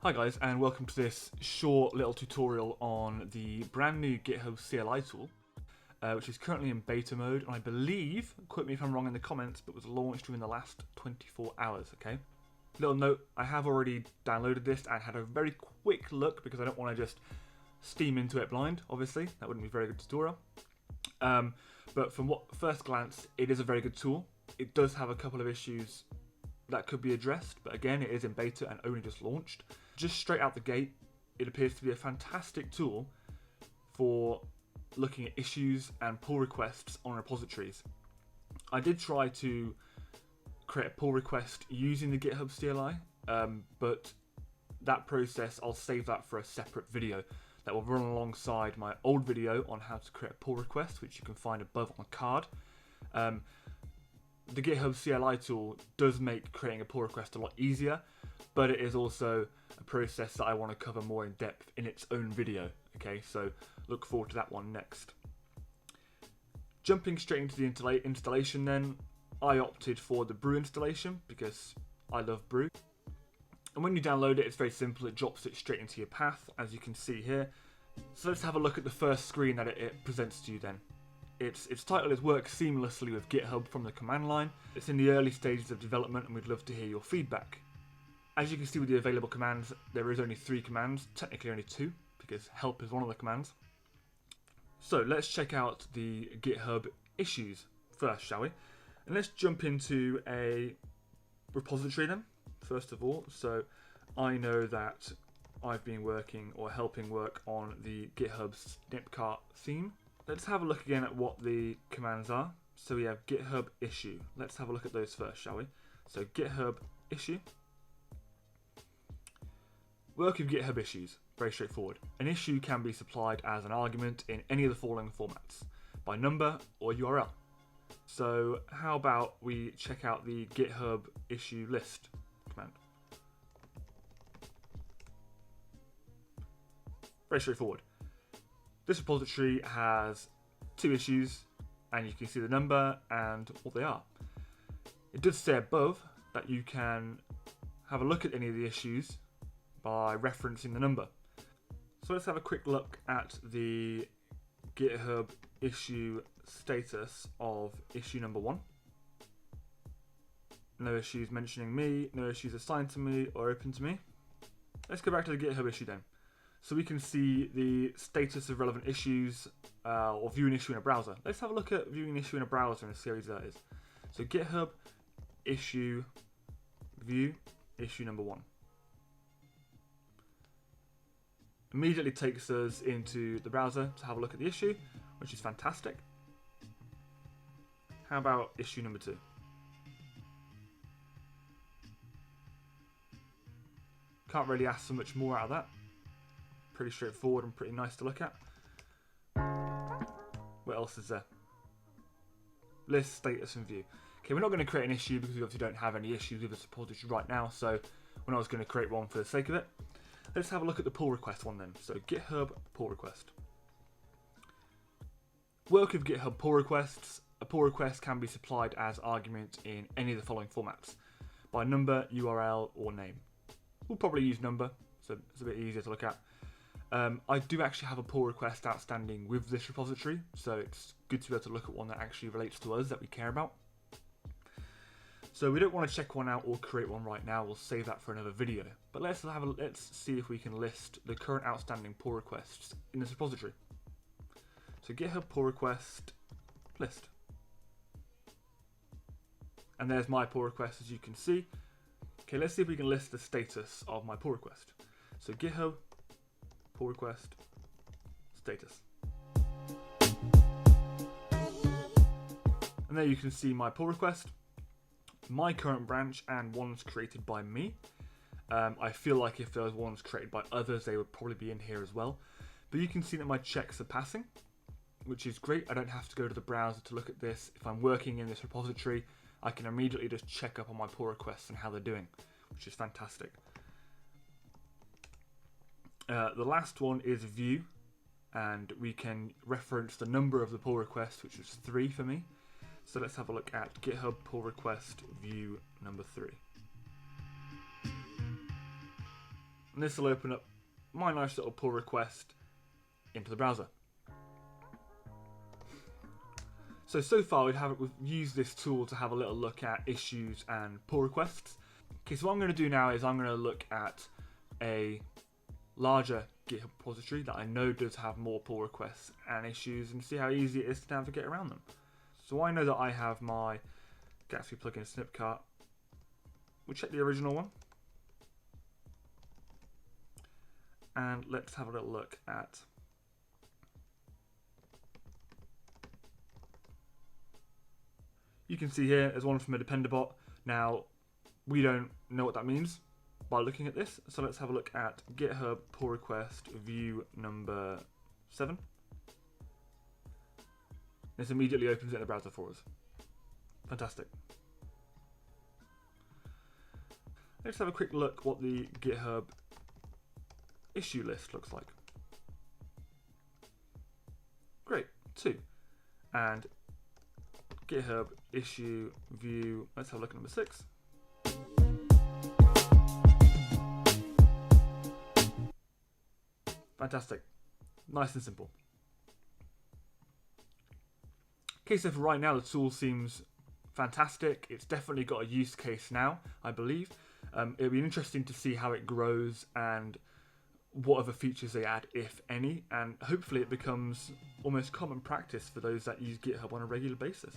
Hi guys, and welcome to this short little tutorial on the brand new GitHub CLI tool, which is currently in beta mode, and I believe, quote me if I'm wrong in the comments, but was launched within the last 24 hours, okay? Little note, I have already downloaded this and had a very quick look because I don't want to just steam into it blind, obviously. That wouldn't be a very good tutorial. But from what first glance, it is a very good tool. It does have a couple of issues that could be addressed, but again, it is in beta and only just launched. Just straight out the gate, it appears to be a fantastic tool for looking at issues and pull requests on repositories. I did try to create a pull request using the GitHub CLI, but that process, I'll save that for a separate video that will run alongside my old video on how to create a pull request, which you can find above on the card. The GitHub CLI tool does make creating a pull request a lot easier, but it is also a process that I want to cover more in depth in its own video. Okay, so look forward to that one next. Jumping straight into the installation then, I opted for the Brew installation because I love Brew. And when you download it, it's very simple. It drops it straight into your path, as you can see here. So let's have a look at the first screen that it presents to you then. Its title is Work Seamlessly with GitHub from the command line. It's in the early stages of development and we'd love to hear your feedback. As you can see with the available commands, there is only 3 commands, technically only 2, because help is one of the commands. So let's check out the GitHub issues first, shall we? And let's jump into a repository then, first of all. So I know that I've been working or helping work on the GitHub snipcart theme. Let's have a look again at what the commands are. So we have GitHub issue. Let's have a look at those first, shall we? So GitHub issue. Work with GitHub issues. Very straightforward. An issue can be supplied as an argument in any of the following formats: by number or URL. So how about we check out the GitHub issue list command. Very straightforward. This repository has 2 issues, and you can see the number and what they are. It does say above that you can have a look at any of the issues by referencing the number. So let's have a quick look at the GitHub issue status of issue number 1. No issues mentioning me, no issues assigned to me or open to me. Let's go back to the GitHub issue then. So we can see the status of relevant issues or view an issue in a browser. Let's have a look at viewing an issue in a browser and a series that is. So GitHub issue view issue number 1. Immediately takes us into the browser to have a look at the issue, which is fantastic. How about issue number 2? Can't really ask so much more out of that. Pretty straightforward and pretty nice to look at. What else is there? List, status, and view. Okay, we're not going to create an issue because we obviously don't have any issues with this repository right now, so we're not going to create one for the sake of it. Let's have a look at the pull request one then. So GitHub pull request. Work with GitHub pull requests. A pull request can be supplied as argument in any of the following formats: by number, URL, or name. We'll probably use number, so it's a bit easier to look at. I do actually have a pull request outstanding with this repository, so it's good to be able to look at one that actually relates to us, that we care about. So we don't want to check one out or create one right now. We'll save that for another video. But let's see if we can list the current outstanding pull requests in this repository. So GitHub pull request list, and there's my pull request, as you can see. Okay, let's see if we can list the status of my pull request. So GitHub pull request status, and there you can see my pull request, my current branch, and ones created by me. I feel like if there was ones created by others, they would probably be in here as well. But you can see that my checks are passing, which is great. I don't have to go to the browser to look at this. If I'm working in this repository, I can immediately just check up on my pull requests and how they're doing, which is fantastic. The last one is view, and we can reference the number of the pull request, which is 3 for me. So let's have a look at GitHub pull request view number 3. And this will open up my nice little pull request into the browser. So far we've used this tool to have a little look at issues and pull requests. Okay, so what I'm going to do now is I'm going to look at a larger GitHub repository that I know does have more pull requests and issues, and see how easy it is to navigate around them. So I know that I have my Gatsby plugin snip cart. We'll check the original one. And let's have a little look at you can see here there's one from a Dependabot. Now, we don't know what that means by looking at this, so let's have a look at GitHub pull request view number 7. This immediately opens it in the browser for us. Fantastic. Let's have a quick look what the GitHub issue list looks like. Great, 2. And GitHub issue view, let's have a look at number 6. Fantastic. Nice and simple. Okay, so for right now the tool seems fantastic. It's definitely got a use case now, I believe. It'll be interesting to see how it grows and what other features they add, if any, and hopefully it becomes almost common practice for those that use GitHub on a regular basis.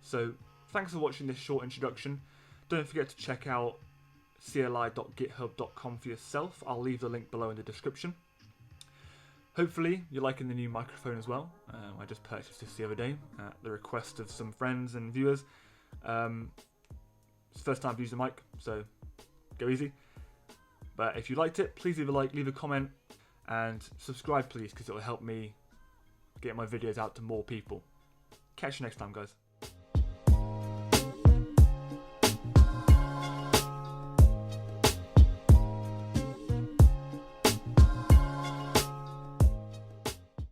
So thanks for watching this short introduction. Don't forget to check out cli.github.com for yourself. I'll leave the link below in the description. Hopefully you're liking the new microphone as well. I just purchased this the other day at the request of some friends and viewers. It's the first time I've used a mic, so go easy. But if you liked it, please leave a like, leave a comment, and subscribe please, because it will help me get my videos out to more people. Catch you next time, guys.